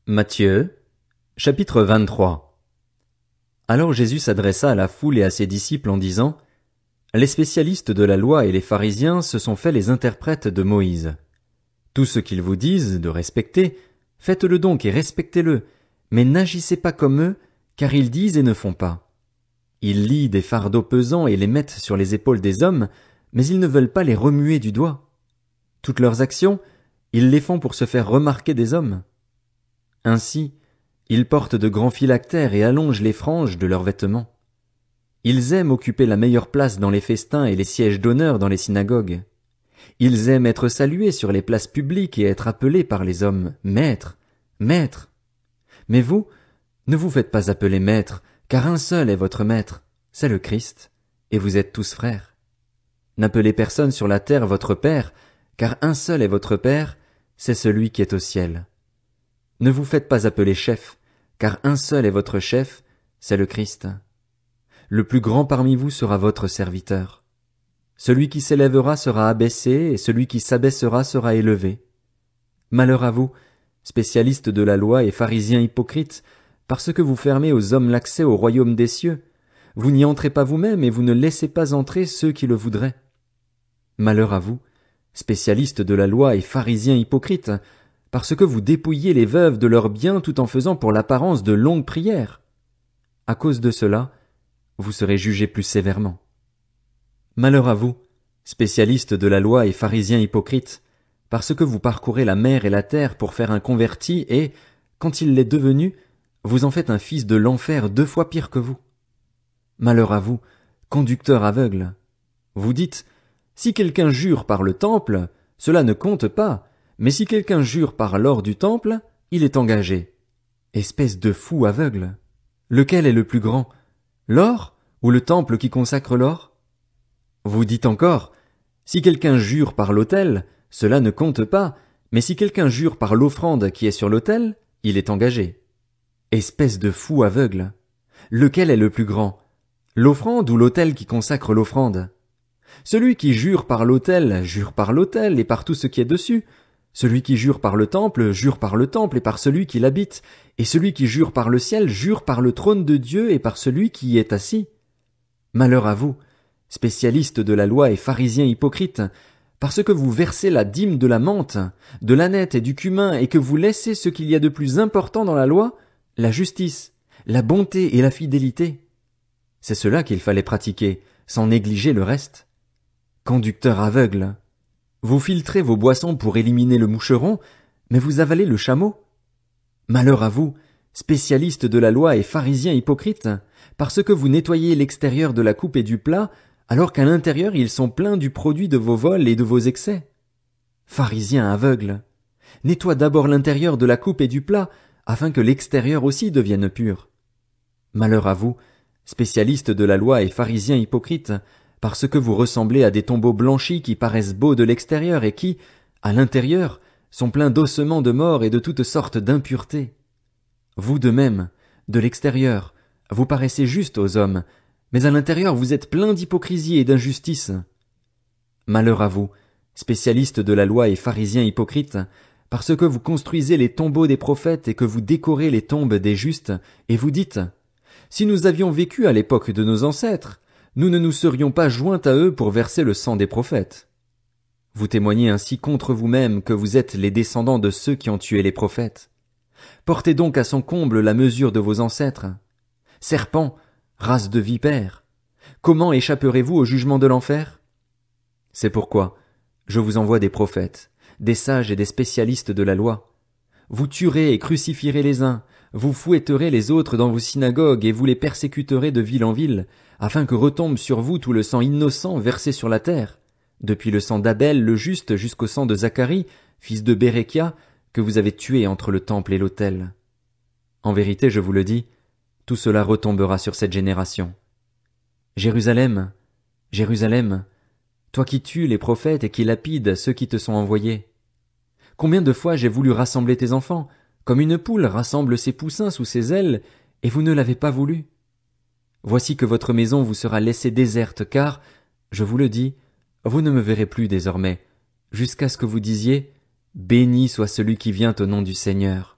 Matthieu, chapitre 23. Alors Jésus s'adressa à la foule et à ses disciples en disant: Les spécialistes de la loi et les pharisiens se sont faits les interprètes de Moïse. Tout ce qu'ils vous disent de respecter, faites-le donc et respectez-le, mais n'agissez pas comme eux, car ils disent et ne font pas. Ils lient des fardeaux pesants et les mettent sur les épaules des hommes, mais ils ne veulent pas les remuer du doigt. Toutes leurs actions, ils les font pour se faire remarquer des hommes. Ainsi, ils portent de grands phylactères et allongent les franges de leurs vêtements. Ils aiment occuper la meilleure place dans les festins et les sièges d'honneur dans les synagogues. Ils aiment être salués sur les places publiques et être appelés par les hommes « Maître, Maître ». Mais vous, ne vous faites pas appeler Maître, car un seul est votre Maître, c'est le Christ, et vous êtes tous frères. N'appelez personne sur la terre votre Père, car un seul est votre Père, c'est celui qui est au ciel. Ne vous faites pas appeler chef, car un seul est votre chef, c'est le Christ. Le plus grand parmi vous sera votre serviteur. Celui qui s'élèvera sera abaissé, et celui qui s'abaissera sera élevé. Malheur à vous, spécialistes de la loi et pharisiens hypocrites, parce que vous fermez aux hommes l'accès au royaume des cieux. Vous n'y entrez pas vous-même et vous ne laissez pas entrer ceux qui le voudraient. Malheur à vous, spécialistes de la loi et pharisiens hypocrites, parce que vous dépouillez les veuves de leurs biens tout en faisant pour l'apparence de longues prières. À cause de cela, vous serez jugés plus sévèrement. Malheur à vous, spécialistes de la loi et pharisiens hypocrites, parce que vous parcourez la mer et la terre pour faire un converti et, quand il l'est devenu, vous en faites un fils de l'enfer 2 fois pire que vous. Malheur à vous, conducteurs aveugles. Vous dites: si quelqu'un jure par le temple, cela ne compte pas, mais si quelqu'un jure par l'or du temple, il est engagé. Espèce de fou aveugle. Lequel est le plus grand, l'or ou le temple qui consacre l'or? Vous dites encore: si quelqu'un jure par l'autel, cela ne compte pas, mais si quelqu'un jure par l'offrande qui est sur l'autel, il est engagé. Espèce de fou aveugle. Lequel est le plus grand, l'offrande ou l'autel qui consacre l'offrande? Celui qui jure par l'autel et par tout ce qui est dessus. Celui qui jure par le temple et par celui qui l'habite. Et celui qui jure par le ciel jure par le trône de Dieu et par celui qui y est assis. Malheur à vous, spécialistes de la loi et pharisiens hypocrites, parce que vous versez la dîme de la menthe, de l'âneth et du cumin et que vous laissez ce qu'il y a de plus important dans la loi, la justice, la bonté et la fidélité. C'est cela qu'il fallait pratiquer, sans négliger le reste. Conducteurs aveugles, vous filtrez vos boissons pour éliminer le moucheron, mais vous avalez le chameau. Malheur à vous, spécialistes de la loi et pharisiens hypocrites, parce que vous nettoyez l'extérieur de la coupe et du plat, alors qu'à l'intérieur ils sont pleins du produit de vos vols et de vos excès. Pharisiens aveugles, nettoie d'abord l'intérieur de la coupe et du plat, afin que l'extérieur aussi devienne pur. Malheur à vous, spécialistes de la loi et pharisiens hypocrites, parce que vous ressemblez à des tombeaux blanchis qui paraissent beaux de l'extérieur et qui, à l'intérieur, sont pleins d'ossements de mort et de toutes sortes d'impuretés. Vous de même, de l'extérieur, vous paraissez justes aux hommes, mais à l'intérieur vous êtes pleins d'hypocrisie et d'injustice. Malheur à vous, spécialistes de la loi et pharisiens hypocrites, parce que vous construisez les tombeaux des prophètes et que vous décorez les tombes des justes, et vous dites: si nous avions vécu à l'époque de nos ancêtres, nous ne nous serions pas joints à eux pour verser le sang des prophètes. Vous témoignez ainsi contre vous-même que vous êtes les descendants de ceux qui ont tué les prophètes. Portez donc à son comble la mesure de vos ancêtres. Serpents, race de vipères, comment échapperez-vous au jugement de l'enfer? C'est pourquoi je vous envoie des prophètes, des sages et des spécialistes de la loi. Vous tuerez et crucifierez les uns, vous fouetterez les autres dans vos synagogues et vous les persécuterez de ville en ville, afin que retombe sur vous tout le sang innocent versé sur la terre, depuis le sang d'Abel le juste jusqu'au sang de Zacharie, fils de Béréchia, que vous avez tué entre le temple et l'autel. En vérité, je vous le dis, tout cela retombera sur cette génération. Jérusalem, Jérusalem, toi qui tues les prophètes et qui lapides ceux qui te sont envoyés. Combien de fois j'ai voulu rassembler tes enfants, comme une poule rassemble ses poussins sous ses ailes, et vous ne l'avez pas voulu. Voici que votre maison vous sera laissée déserte, car, je vous le dis, vous ne me verrez plus désormais, jusqu'à ce que vous disiez: béni soit celui qui vient au nom du Seigneur.